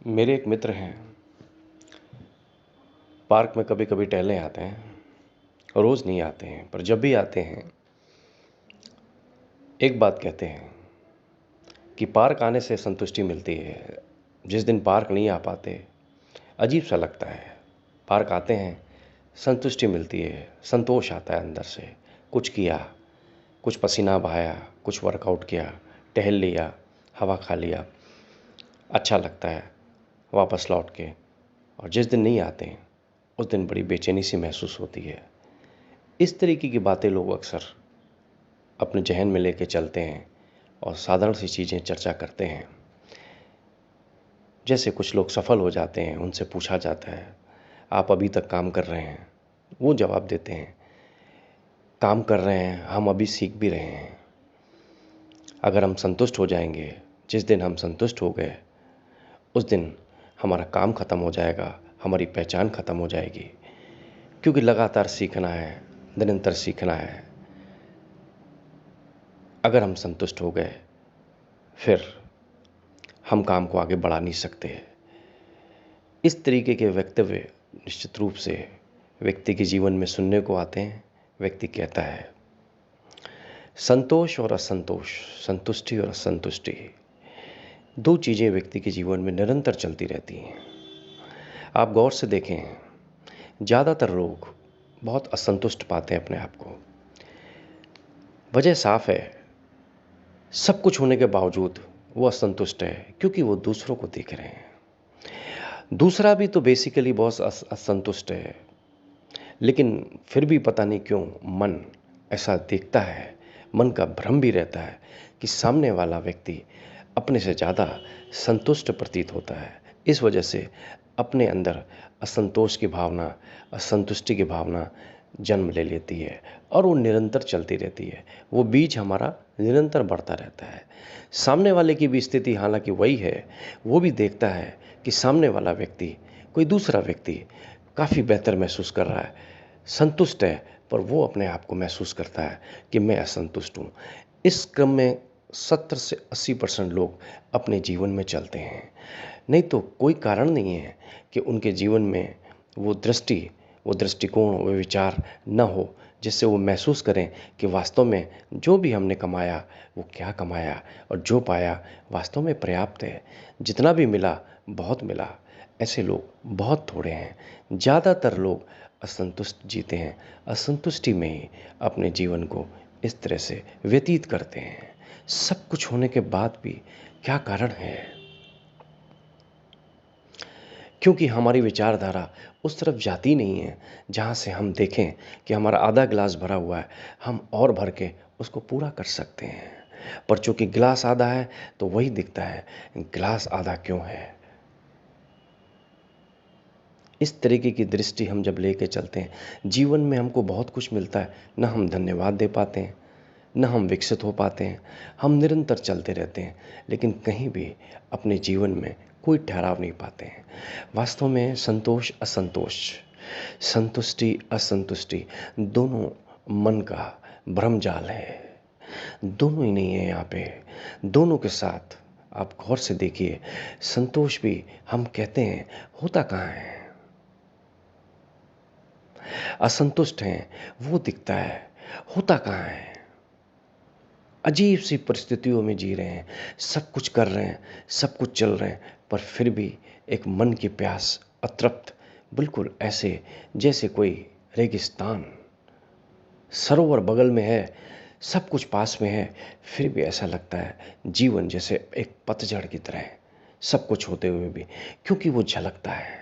मेरे एक मित्र हैं, पार्क में कभी कभी टहलने आते हैं। रोज़ नहीं आते हैं, पर जब भी आते हैं एक बात कहते हैं कि पार्क आने से संतुष्टि मिलती है। जिस दिन पार्क नहीं आ पाते अजीब सा लगता है। पार्क आते हैं, संतुष्टि मिलती है, संतोष आता है अंदर से। कुछ किया, कुछ पसीना बहाया, कुछ वर्कआउट किया, टहल लिया, हवा खा लिया, अच्छा लगता है वापस लौट के। और जिस दिन नहीं आते हैं उस दिन बड़ी बेचैनी सी महसूस होती है। इस तरीके की बातें लोग अक्सर अपने जहन में लेके चलते हैं और साधारण सी चीज़ें चर्चा करते हैं। जैसे कुछ लोग सफल हो जाते हैं, उनसे पूछा जाता है आप अभी तक काम कर रहे हैं? वो जवाब देते हैं काम कर रहे हैं, हम अभी सीख भी रहे हैं। अगर हम संतुष्ट हो जाएंगे, जिस दिन हम संतुष्ट हो गए उस दिन हमारा काम ख़त्म हो जाएगा, हमारी पहचान ख़त्म हो जाएगी। क्योंकि लगातार सीखना है, निरंतर सीखना है। अगर हम संतुष्ट हो गए फिर हम काम को आगे बढ़ा नहीं सकते। इस तरीके के वक्तव्य निश्चित रूप से व्यक्ति के जीवन में सुनने को आते हैं। व्यक्ति कहता है संतोष और असंतोष, संतुष्टि और असंतुष्टि, दो चीज़ें व्यक्ति के जीवन में निरंतर चलती रहती हैं। आप गौर से देखें, ज़्यादातर लोग बहुत असंतुष्ट पाते हैं अपने आप को। वजह साफ है, सब कुछ होने के बावजूद वो असंतुष्ट है क्योंकि वो दूसरों को देख रहे हैं। दूसरा भी तो बेसिकली बहुत असंतुष्ट है, लेकिन फिर भी पता नहीं क्यों मन ऐसा देखता है, मन का भ्रम भी रहता है कि सामने वाला व्यक्ति अपने से ज़्यादा संतुष्ट प्रतीत होता है। इस वजह से अपने अंदर असंतोष की भावना, असंतुष्टि की भावना जन्म ले लेती है और वो निरंतर चलती रहती है। वो बीज हमारा निरंतर बढ़ता रहता है। सामने वाले की भी स्थिति हालांकि वही है। वो भी देखता है कि सामने वाला व्यक्ति, कोई दूसरा व्यक्ति काफ़ी बेहतर महसूस कर रहा है, संतुष्ट है, पर वो अपने आप को महसूस करता है कि मैं असंतुष्ट हूँ। इस क्रम में 70 से 80% लोग अपने जीवन में चलते हैं। नहीं तो कोई कारण नहीं है कि उनके जीवन में वो दृष्टि, वो दृष्टिकोण, वो विचार न हो जिससे वो महसूस करें कि वास्तव में जो भी हमने कमाया वो क्या कमाया और जो पाया वास्तव में पर्याप्त है। जितना भी मिला बहुत मिला। ऐसे लोग बहुत थोड़े हैं। ज़्यादातर लोग असंतुष्ट जीते हैं, असंतुष्टि में ही अपने जीवन को इस तरह से व्यतीत करते हैं। सब कुछ होने के बाद भी क्या कारण है? क्योंकि हमारी विचारधारा उस तरफ जाती नहीं है जहाँ से हम देखें कि हमारा आधा गिलास भरा हुआ है, हम और भर के उसको पूरा कर सकते हैं। पर चूंकि गिलास आधा है तो वही दिखता है गिलास आधा क्यों है। इस तरीके की दृष्टि हम जब लेके चलते हैं, जीवन में हमको बहुत कुछ मिलता है, न हम धन्यवाद दे पाते हैं, न हम विकसित हो पाते हैं। हम निरंतर चलते रहते हैं लेकिन कहीं भी अपने जीवन में कोई ठहराव नहीं पाते हैं। वास्तव में संतोष असंतोष, संतुष्टि असंतुष्टि दोनों मन का भ्रमजाल है। दोनों ही नहीं है यहाँ पे। दोनों के साथ आप गौर से देखिए, संतोष भी हम कहते हैं होता कहाँ है। असंतुष्ट हैं वो दिखता है, होता कहाँ है। अजीब सी परिस्थितियों में जी रहे हैं, सब कुछ कर रहे हैं, सब कुछ चल रहे हैं, पर फिर भी एक मन की प्यास, अतृप्त, बिल्कुल ऐसे जैसे कोई रेगिस्तान। सरोवर बगल में है, सब कुछ पास में है, फिर भी ऐसा लगता है जीवन जैसे एक पतझड़ की तरह है, सब कुछ होते हुए भी। क्योंकि वो झलकता है।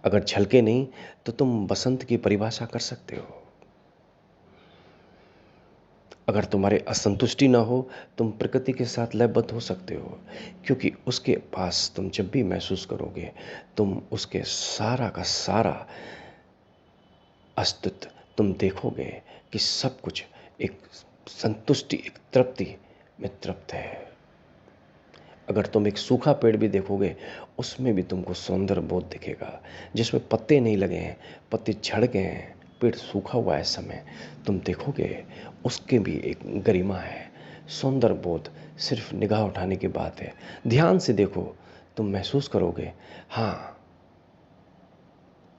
अगर झलके नहीं तो तुम बसंत की परिभाषा कर सकते हो। अगर तुम्हारे असंतुष्टि ना हो, तुम प्रकृति के साथ लयबद्ध हो सकते हो। क्योंकि उसके पास तुम जब भी महसूस करोगे, तुम उसके सारा का सारा अस्तित्व तुम देखोगे कि सब कुछ एक संतुष्टि, एक तृप्ति में तृप्त है। अगर तुम एक सूखा पेड़ भी देखोगे, उसमें भी तुमको सौंदर्य बोध दिखेगा। जिसमें पत्ते नहीं लगे हैं, पत्ते झड़ गए हैं, पेड़ सूखा हुआ है इस समय, तुम देखोगे उसके भी एक गरिमा है, सौंदर्य बोध। सिर्फ निगाह उठाने की बात है। ध्यान से देखो, तुम महसूस करोगे, हाँ,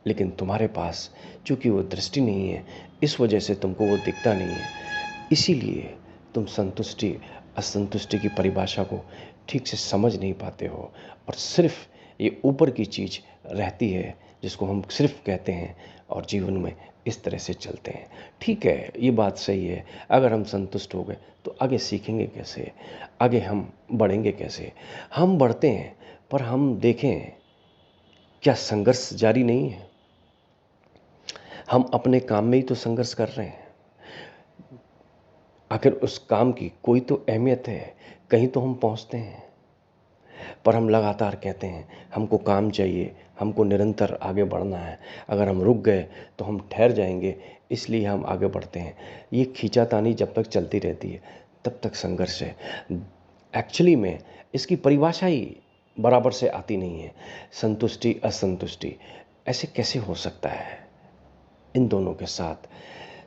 लेकिन तुम्हारे पास चूंकि वो दृष्टि नहीं है, इस वजह से तुमको वो दिखता नहीं है। इसीलिए तुम संतुष्टि असंतुष्टि की परिभाषा को ठीक से समझ नहीं पाते हो, और सिर्फ ये ऊपर की चीज़ रहती है जिसको हम सिर्फ कहते हैं, और जीवन में इस तरह से चलते हैं। ठीक है, ये बात सही है। अगर हम संतुष्ट हो गए तो आगे सीखेंगे कैसे, आगे हम बढ़ेंगे कैसे? हम बढ़ते हैं, पर हम देखें, क्या संघर्ष जारी नहीं है? हम अपने काम में ही तो संघर्ष कर रहे हैं। आखिर उस काम की कोई तो अहमियत है, कहीं तो हम पहुंचते हैं, पर हम लगातार कहते हैं हमको काम चाहिए, हमको निरंतर आगे बढ़ना है। अगर हम रुक गए तो हम ठहर जाएंगे, इसलिए हम आगे बढ़ते हैं। ये खींचातानी जब तक चलती रहती है तब तक संघर्ष है। एक्चुअली में इसकी परिभाषा ही बराबर से आती नहीं है। संतुष्टि असंतुष्टि ऐसे कैसे हो सकता है? इन दोनों के साथ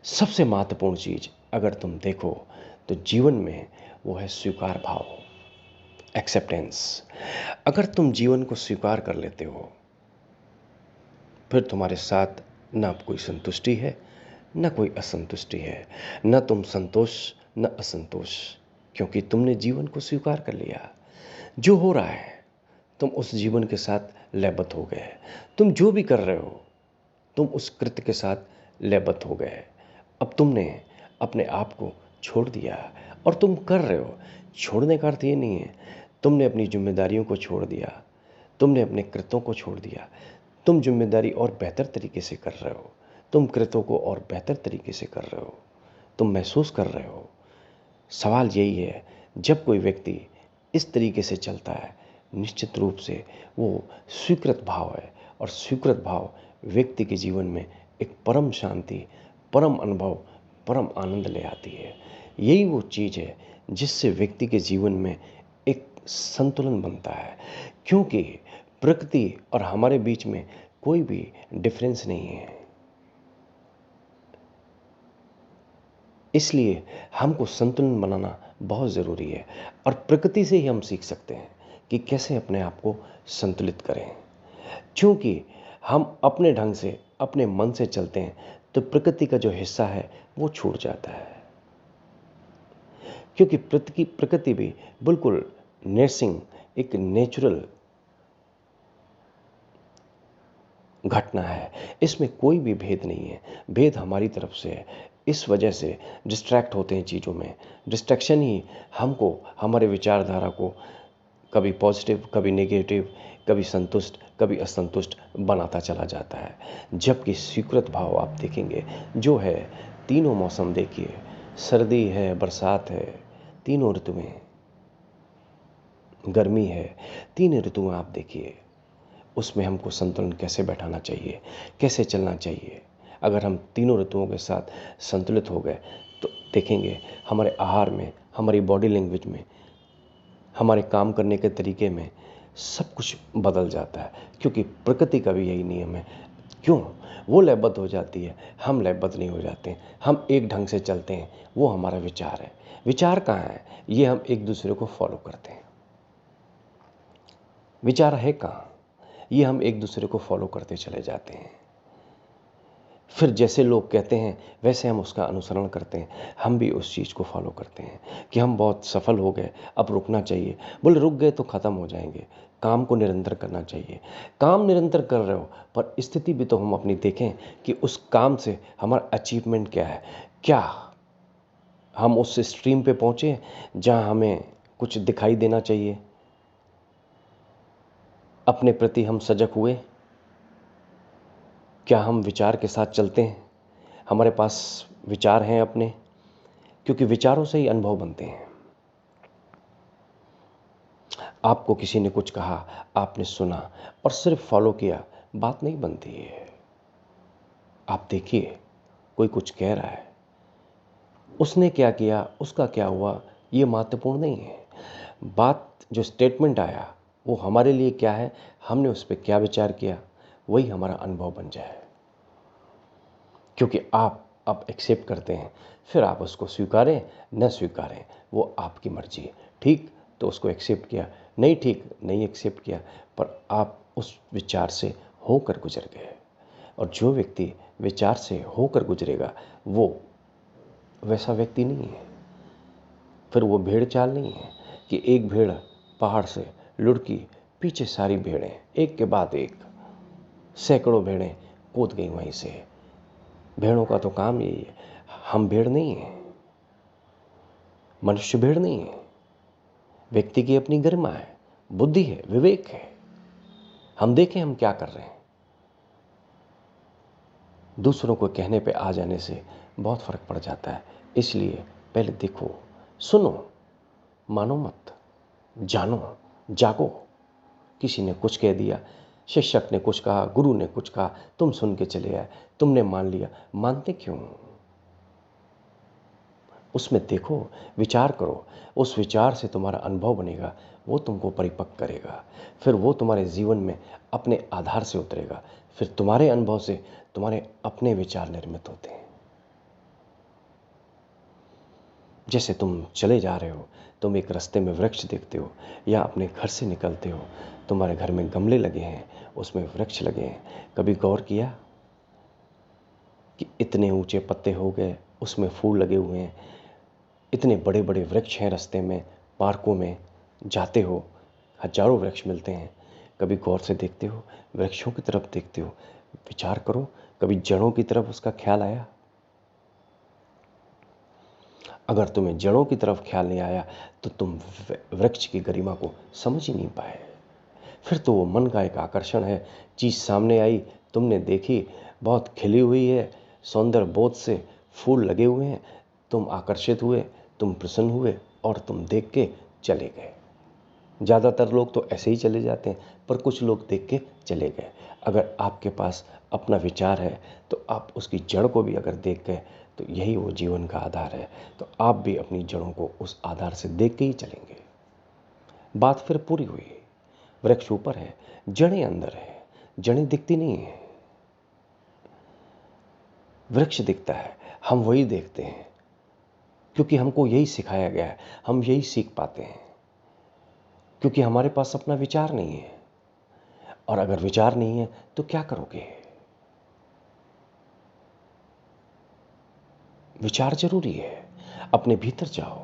सबसे महत्वपूर्ण चीज़ अगर तुम देखो तो जीवन में वो है स्वीकार भाव, एक्सेप्टेंस। अगर तुम जीवन को स्वीकार कर लेते हो, फिर तुम्हारे साथ ना कोई संतुष्टि है, न कोई असंतुष्टि है, न तुम संतोष न असंतोष, क्योंकि तुमने जीवन को स्वीकार कर लिया। जो हो रहा है तुम उस जीवन के साथ लयबद्ध हो गए। तुम जो भी कर रहे हो तुम उस कृत्य के साथ लयबद्ध हो गए। अब तुमने अपने आप को छोड़ दिया और तुम कर रहे हो। छोड़ने का अर्थ ये नहीं है तुमने अपनी जिम्मेदारियों को छोड़ दिया, तुमने अपने कृत्यों को छोड़ दिया। तुम जिम्मेदारी और बेहतर तरीके से कर रहे हो, तुम कृत्यों को और बेहतर तरीके से कर रहे हो, तुम महसूस कर रहे हो। सवाल यही है, जब कोई व्यक्ति इस तरीके से चलता है, निश्चित रूप से वो स्वीकृत भाव है, और स्वीकृत भाव व्यक्ति के जीवन में एक परम शांति, परम अनुभव, परम आनंद ले आती है। यही वो चीज़ है जिससे व्यक्ति के जीवन में एक संतुलन बनता है, क्योंकि प्रकृति और हमारे बीच में कोई भी डिफरेंस नहीं है। इसलिए हमको संतुलन बनाना बहुत ज़रूरी है, और प्रकृति से ही हम सीख सकते हैं कि कैसे अपने आप को संतुलित करें। क्योंकि हम अपने ढंग से अपने मन से चलते हैं तो प्रकृति का जो हिस्सा है वो छूट जाता है, क्योंकि प्रकृति भी बिल्कुल नर्सिंग, एक नेचुरल घटना है। इसमें कोई भी भेद नहीं है, भेद हमारी तरफ से है। इस वजह से डिस्ट्रैक्ट होते हैं चीज़ों में। डिस्ट्रैक्शन ही हमको, हमारे विचारधारा को कभी पॉजिटिव, कभी नेगेटिव, कभी संतुष्ट, कभी असंतुष्ट बनाता चला जाता है। जबकि स्वीकृत भाव आप देखेंगे जो है, तीनों मौसम देखिए, सर्दी है, बरसात है, तीनों ऋतुएं, गर्मी है, तीन ऋतुएं आप देखिए, उसमें हमको संतुलन कैसे बैठाना चाहिए, कैसे चलना चाहिए। अगर हम तीनों ऋतुओं के साथ संतुलित हो गए तो देखेंगे हमारे आहार में, हमारी बॉडी लैंग्वेज में, हमारे काम करने के तरीके में सब कुछ बदल जाता है, क्योंकि प्रकृति का भी यही नियम है। क्यों? वो लयबद्ध हो जाती है, हम लयबद्ध नहीं हो जाते हैं। हम एक ढंग से चलते हैं, वो हमारा विचार है। विचार कहाँ है? ये हम एक दूसरे को फॉलो करते हैं। विचार है कहाँ? ये हम एक दूसरे को फॉलो करते चले जाते हैं। फिर जैसे लोग कहते हैं वैसे हम उसका अनुसरण करते हैं। हम भी उस चीज़ को फॉलो करते हैं कि हम बहुत सफल हो गए, अब रुकना चाहिए। बोले रुक गए तो ख़त्म हो जाएंगे। काम को निरंतर करना चाहिए। काम निरंतर कर रहे हो, पर स्थिति भी तो हम अपनी देखें कि उस काम से हमारा अचीवमेंट क्या है। क्या हम उस स्ट्रीम पे पहुँचे जहाँ हमें कुछ दिखाई देना चाहिए? अपने प्रति हम सजग हुए? क्या हम विचार के साथ चलते हैं? हमारे पास विचार हैं अपने, क्योंकि विचारों से ही अनुभव बनते हैं। आपको किसी ने कुछ कहा, आपने सुना और सिर्फ फॉलो किया, बात नहीं बनती है। आप देखिए, कोई कुछ कह रहा है, उसने क्या किया, उसका क्या हुआ, ये महत्वपूर्ण नहीं है। बात, जो स्टेटमेंट आया वो हमारे लिए क्या है, हमने उस पर क्या विचार किया, वही हमारा अनुभव बन जाए। क्योंकि आप एक्सेप्ट करते हैं, फिर आप उसको स्वीकारें न स्वीकारें वो आपकी मर्जी है। ठीक, तो उसको एक्सेप्ट किया, नहीं ठीक, नहीं एक्सेप्ट किया, पर आप उस विचार से होकर गुजर गए। और जो व्यक्ति विचार से होकर गुजरेगा वो वैसा व्यक्ति नहीं है। फिर वो भेड़ चाल नहीं है कि एक भेड़ पहाड़ से लुढ़की, पीछे सारी भेड़ें एक के बाद एक सैकड़ों भेड़ें कूद गई वहीं से। भेड़ों का तो काम यही है। हम भेड़ नहीं है, मनुष्य भेड़ नहीं है। व्यक्ति की अपनी गरिमा है, बुद्धि है, विवेक है। हम देखें हम क्या कर रहे हैं। दूसरों को कहने पे आ जाने से बहुत फर्क पड़ जाता है। इसलिए पहले देखो, सुनो, मानो मत, जानो, जागो। किसी ने कुछ कह दिया, शिक्षक ने कुछ कहा, गुरु ने कुछ कहा, तुम सुन के चले आए, तुमने मान लिया। मानते क्यों? उसमें देखो, विचार करो। उस विचार से तुम्हारा अनुभव बनेगा, वो तुमको परिपक्व करेगा। फिर वो तुम्हारे जीवन में अपने आधार से उतरेगा। फिर तुम्हारे अनुभव से तुम्हारे अपने विचार निर्मित होते हैं। जैसे तुम चले जा रहे हो, तुम एक रास्ते में वृक्ष देखते हो या अपने घर से निकलते हो, तुम्हारे घर में गमले लगे हैं, उसमें वृक्ष लगे हैं। कभी गौर किया कि इतने ऊंचे पत्ते हो गए, उसमें फूल लगे हुए हैं, इतने बड़े बड़े वृक्ष हैं। रास्ते में, पार्कों में जाते हो, हजारों वृक्ष मिलते हैं। कभी गौर से देखते हो, वृक्षों की तरफ देखते हो, विचार करो, कभी जड़ों की तरफ उसका ख्याल आया? अगर तुम्हें जड़ों की तरफ ख्याल नहीं आया तो तुम वृक्ष की गरिमा को समझ ही नहीं पाए। फिर तो वो मन का एक आकर्षण है। चीज़ सामने आई, तुमने देखी, बहुत खिली हुई है, सौंदर्य बोध से फूल लगे हुए हैं, तुम आकर्षित हुए, तुम प्रसन्न हुए और तुम देख के चले गए। ज़्यादातर लोग तो ऐसे ही चले जाते हैं, पर कुछ लोग देख के चले गए। अगर आपके पास अपना विचार है तो आप उसकी जड़ को भी अगर देख गए तो यही वो जीवन का आधार है। तो आप भी अपनी जड़ों को उस आधार से देख के ही चलेंगे। बात फिर पूरी हुई। वृक्ष ऊपर है, जड़ें अंदर है। जड़ें दिखती नहीं है, वृक्ष दिखता है। हम वही देखते हैं क्योंकि हमको यही सिखाया गया है। हम यही सीख पाते हैं क्योंकि हमारे पास अपना विचार नहीं है। और अगर विचार नहीं है तो क्या करोगे? विचार जरूरी है। अपने भीतर जाओ,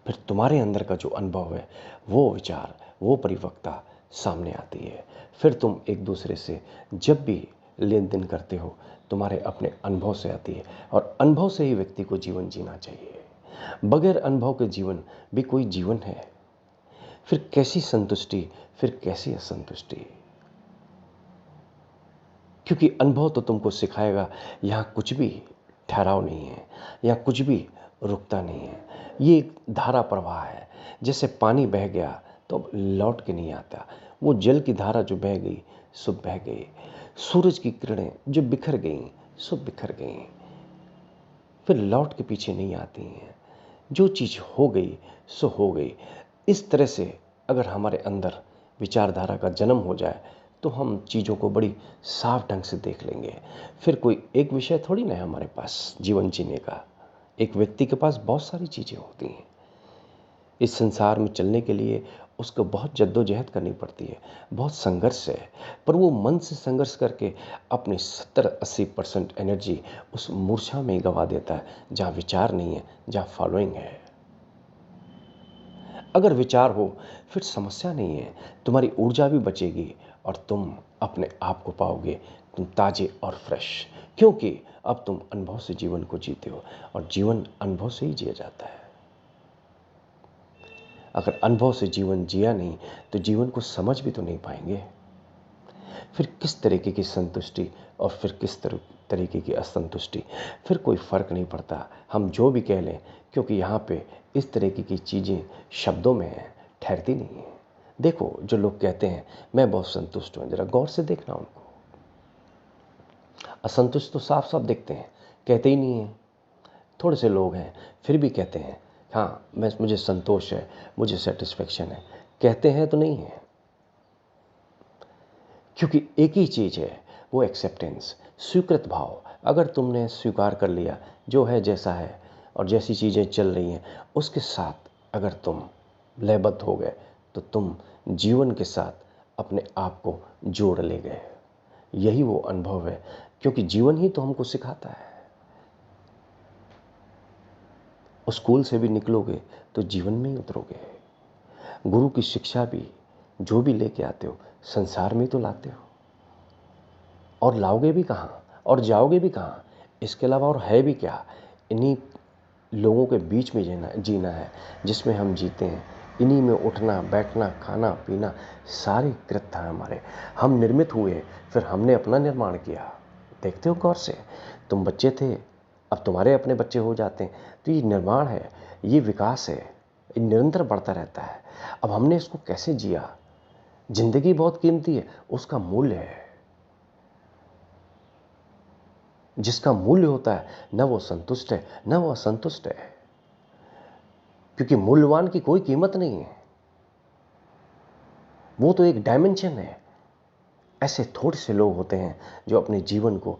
फिर तुम्हारे अंदर का जो अनुभव है, वो विचार, वो परिपक्वता सामने आती है। फिर तुम एक दूसरे से जब भी लेन देन करते हो, तुम्हारे अपने अनुभव से आती है। और अनुभव से ही व्यक्ति को जीवन जीना चाहिए। बगैर अनुभव के जीवन भी कोई जीवन है? फिर कैसी संतुष्टि, फिर कैसी असंतुष्टि? क्योंकि अनुभव तो तुमको सिखाएगा यहाँ कुछ भी ठहराव नहीं है, यहाँ कुछ भी रुकता नहीं है। ये एक धारा प्रवाह है। जैसे पानी बह गया तो अब लौट के नहीं आता। वो जल की धारा जो बह गई सो बह गई। सूरज की किरणें जो बिखर गईं सो बिखर गईं, फिर लौट के पीछे नहीं आती हैं। जो चीज़ हो गई सो हो गई। इस तरह से अगर हमारे अंदर विचारधारा का जन्म हो जाए तो हम चीज़ों को बड़ी साफ ढंग से देख लेंगे। फिर कोई एक विषय थोड़ी ना है हमारे पास जीवन जीने का। एक व्यक्ति के पास बहुत सारी चीज़ें होती हैं। इस संसार में चलने के लिए उसको बहुत जद्दोजहद करनी पड़ती है, बहुत संघर्ष है। पर वो मन से संघर्ष करके अपनी 70-80% एनर्जी उस मूर्छा में ही गंवा देता है जहाँ विचार नहीं है, जहाँ फॉलोइंग है। अगर विचार हो फिर समस्या नहीं है, तुम्हारी ऊर्जा भी बचेगी और तुम अपने आप को पाओगे, तुम ताजे और फ्रेश। क्योंकि अब तुम अनुभव से जीवन को जीते हो और जीवन अनुभव से ही जिया जाता है। अगर अनुभव से जीवन जिया नहीं तो जीवन को समझ भी तो नहीं पाएंगे। फिर किस तरीके की संतुष्टि और फिर किस तरीके की असंतुष्टि, फिर कोई फर्क नहीं पड़ता हम जो भी कह लें, क्योंकि यहाँ पे इस तरीके की चीज़ें शब्दों में हैं, ठहरती नहीं है। देखो, जो लोग कहते हैं मैं बहुत संतुष्ट हूँ, जरा गौर से देखना उनको। असंतुष्ट तो साफ साफ दिखते हैं, कहते ही नहीं हैं। थोड़े से लोग हैं फिर भी कहते हैं हाँ मुझे संतोष है, मुझे सेटिस्फेक्शन है। कहते हैं तो नहीं है, क्योंकि एक ही चीज़ है, वो एक्सेप्टेंस, स्वीकृत भाव। अगर तुमने स्वीकार कर लिया जो है जैसा है और जैसी चीज़ें चल रही हैं उसके साथ अगर तुम लयबद्ध हो गए तो तुम जीवन के साथ अपने आप को जोड़ ले गए। यही वो अनुभव है, क्योंकि जीवन ही तो हमको सिखाता है। स्कूल से भी निकलोगे तो जीवन में ही उतरोगे। गुरु की शिक्षा भी जो भी लेके आते हो संसार में ही तो लाते हो, और लाओगे भी कहाँ और जाओगे भी कहाँ। इसके अलावा और है भी क्या। इन्हीं लोगों के बीच में जीना है जिसमें हम जीते हैं। इन्हीं में उठना बैठना खाना पीना सारे कृत्य हैं हमारे। हम निर्मित हुए, फिर हमने अपना निर्माण किया। देखते हो गौर से, तुम बच्चे थे, अब तुम्हारे अपने बच्चे हो जाते हैं। तो ये निर्माण है, ये विकास है, ये निरंतर बढ़ता रहता है। अब हमने इसको कैसे जिया। जिंदगी बहुत कीमती है, उसका मूल्य है। जिसका मूल्य होता है न वो संतुष्ट है न वो असंतुष्ट है, क्योंकि मूल्यवान की कोई कीमत नहीं है। वो तो एक डायमेंशन है। ऐसे थोड़े से लोग होते हैं जो अपने जीवन को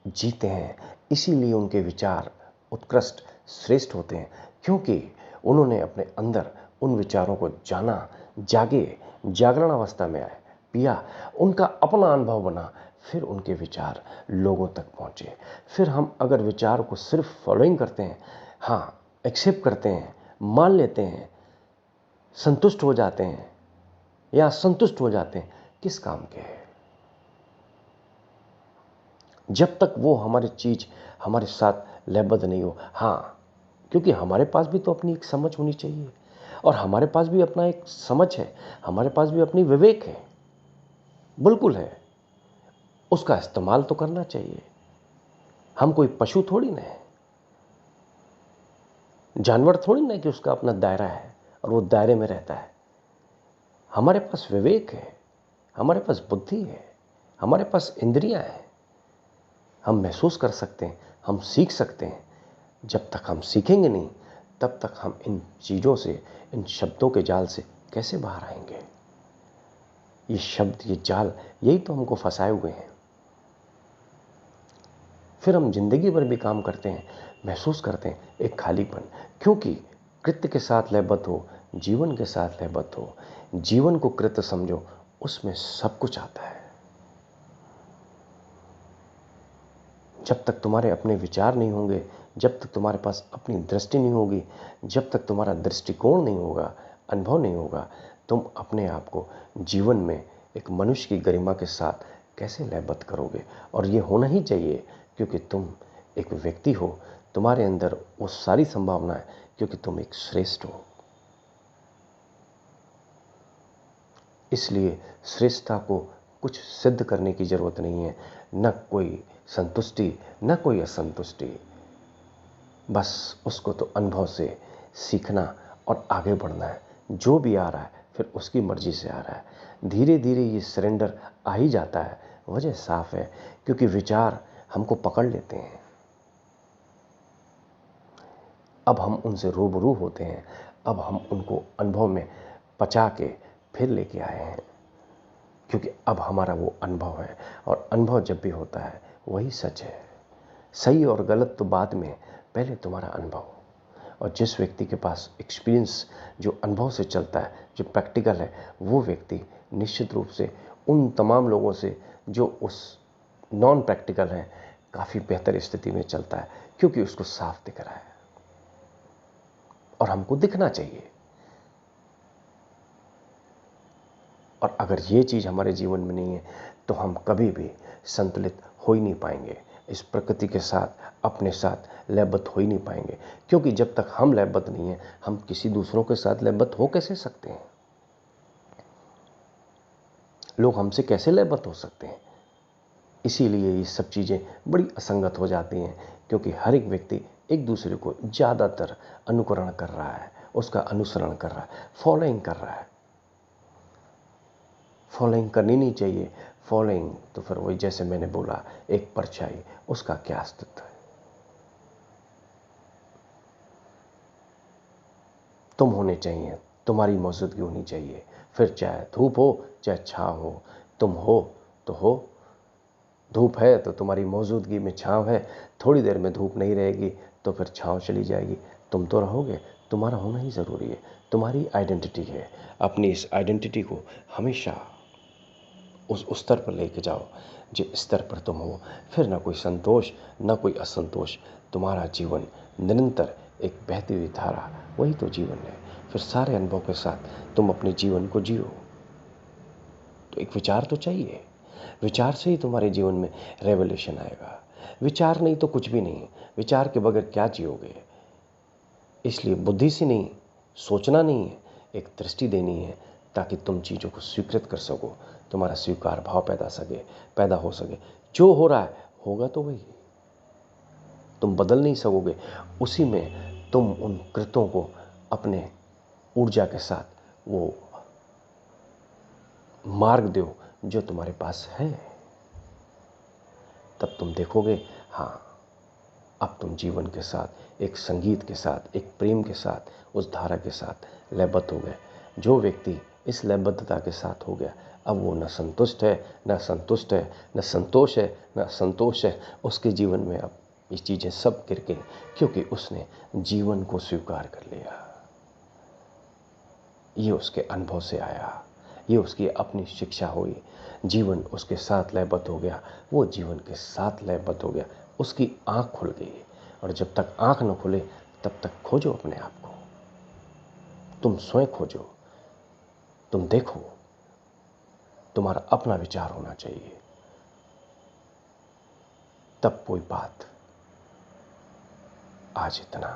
जीते हैं, इसीलिए उनके विचार उत्कृष्ट श्रेष्ठ होते हैं, क्योंकि उन्होंने अपने अंदर उन विचारों को जाना, जागे, जागरण अवस्था में आए, पिया, उनका अपना अनुभव बना, फिर उनके विचार लोगों तक पहुंचे। फिर हम अगर विचार को सिर्फ फॉलोइंग करते हैं, हाँ एक्सेप्ट करते हैं, मान लेते हैं, संतुष्ट हो जाते हैं या संतुष्ट हो जाते हैं, किस काम के। जब तक वो हमारी चीज हमारे साथ लयबद्ध नहीं हो। हाँ, क्योंकि हमारे पास भी तो अपनी एक समझ होनी चाहिए, और हमारे पास भी अपना एक समझ है, हमारे पास भी अपनी विवेक है, बिल्कुल है। उसका इस्तेमाल तो करना चाहिए। हम कोई पशु थोड़ी ना है, जानवर थोड़ी ना कि उसका अपना दायरा है और वो दायरे में रहता है। हमारे पास विवेक है, हमारे पास बुद्धि है, हमारे पास इंद्रियां हैं। हम महसूस कर सकते हैं, हम सीख सकते हैं। जब तक हम सीखेंगे नहीं, तब तक हम इन चीज़ों से, इन शब्दों के जाल से कैसे बाहर आएंगे। ये शब्द, ये जाल, यही तो हमको फंसाए हुए हैं। फिर हम जिंदगी भर भी काम करते हैं, महसूस करते हैं एक खालीपन, क्योंकि कृत्य के साथ लयबद्ध हो, जीवन के साथ लयबद्ध हो, जीवन को कृत्य समझो, उसमें सब कुछ आता है। जब तक तुम्हारे अपने विचार नहीं होंगे, जब तक तुम्हारे पास अपनी दृष्टि नहीं होगी, जब तक तुम्हारा दृष्टिकोण नहीं होगा, अनुभव नहीं होगा, तुम अपने आप को जीवन में एक मनुष्य की गरिमा के साथ कैसे लयबद्ध करोगे। और ये होना ही चाहिए, क्योंकि तुम एक व्यक्ति हो, तुम्हारे अंदर वो सारी संभावना है, क्योंकि तुम एक श्रेष्ठ हो। इसलिए श्रेष्ठता को कुछ सिद्ध करने की जरूरत नहीं है, न कोई संतुष्टि न कोई असंतुष्टि। बस उसको तो अनुभव से सीखना और आगे बढ़ना है। जो भी आ रहा है फिर उसकी मर्जी से आ रहा है। धीरे धीरे ये सरेंडर आ ही जाता है। वजह साफ है, क्योंकि विचार हमको पकड़ लेते हैं। अब हम उनसे रूबरू होते हैं, अब हम उनको अनुभव में पचा के फिर लेके आए हैं, क्योंकि अब हमारा वो अनुभव है, और अनुभव जब भी होता है वही सच है। सही और गलत तो बाद में, पहले तुम्हारा अनुभव। और जिस व्यक्ति के पास एक्सपीरियंस, जो अनुभव से चलता है, जो प्रैक्टिकल है, वो व्यक्ति निश्चित रूप से उन तमाम लोगों से जो उस नॉन प्रैक्टिकल हैं काफ़ी बेहतर स्थिति में चलता है, क्योंकि उसको साफ दिख रहा है। और हमको दिखना चाहिए। और अगर ये चीज़ हमारे जीवन में नहीं है तो हम कभी भी संतुलित हो ही नहीं पाएंगे, इस प्रकृति के साथ, अपने साथ लयबद्ध हो ही नहीं पाएंगे। क्योंकि जब तक हम लयबद्ध नहीं हैं, हम किसी दूसरों के साथ लयबद्ध हो कैसे सकते हैं। लोग हमसे कैसे लयबद्ध हो सकते हैं। इसीलिए ये सब चीज़ें बड़ी असंगत हो जाती हैं, क्योंकि हर एक व्यक्ति एक दूसरे को ज़्यादातर अनुकरण कर रहा है, उसका अनुसरण कर रहा है, फॉलोइंग कर रहा है। फॉलोइंग करनी नहीं चाहिए। फॉलोइंग तो फिर वही, जैसे मैंने बोला, एक परछाई, उसका क्या अस्तित्व है। तुम होने चाहिए, तुम्हारी मौजूदगी होनी चाहिए। फिर चाहे धूप हो चाहे छाँव हो, तुम हो तो हो। धूप है तो तुम्हारी मौजूदगी में छाँव है, थोड़ी देर में धूप नहीं रहेगी तो फिर छाँव चली जाएगी, तुम तो रहोगे, तुम्हारा होना ही ज़रूरी है, तुम्हारी आइडेंटिटी है। अपनी इस आइडेंटिटी को हमेशा उस स्तर पर लेके जाओ जिस स्तर पर तुम हो। फिर ना कोई संतोष, ना कोई असंतोष। तुम्हारा जीवन निरंतर एक बहती हुई धारा, वही तो जीवन है। फिर सारे अनुभव के साथ तुम अपने जीवन को जियो। तो एक विचार तो चाहिए, विचार से ही तुम्हारे जीवन में रेवोल्यूशन आएगा। विचार नहीं तो कुछ भी नहीं। विचार के बगैर क्या जियोगे? इसलिए बुद्धि से नहीं, सोचना नहीं है, एक दृष्टि देनी है, ताकि तुम चीज़ों को स्वीकृत कर सको, तुम्हारा स्वीकार भाव पैदा हो सके। जो हो रहा है होगा तो वही, तुम बदल नहीं सकोगे। उसी में तुम उन कृतों को अपने ऊर्जा के साथ वो मार्ग दो जो तुम्हारे पास है। तब तुम देखोगे, हाँ, अब तुम जीवन के साथ, एक संगीत के साथ, एक प्रेम के साथ, उस धारा के साथ लयबद्ध हो गए। जो व्यक्ति इस लयबद्धता के साथ हो गया, अब वो न संतुष्ट है, न संतुष्ट है, न संतोष है, न संतोष है। उसके जीवन में अब ये चीज़ें सब गिर गई, क्योंकि उसने जीवन को स्वीकार कर लिया। ये उसके अनुभव से आया, ये उसकी अपनी शिक्षा हुई। जीवन उसके साथ लयबद्ध हो गया, वो जीवन के साथ लयबद्ध हो गया। उसकी आंख खुल गई, और जब तक आंख न खुले तब तक खोजो अपने आप को। तुम स्वयं खोजो, तुम देखो, तुम्हारा अपना विचार होना चाहिए। तब कोई बात। आज इतना।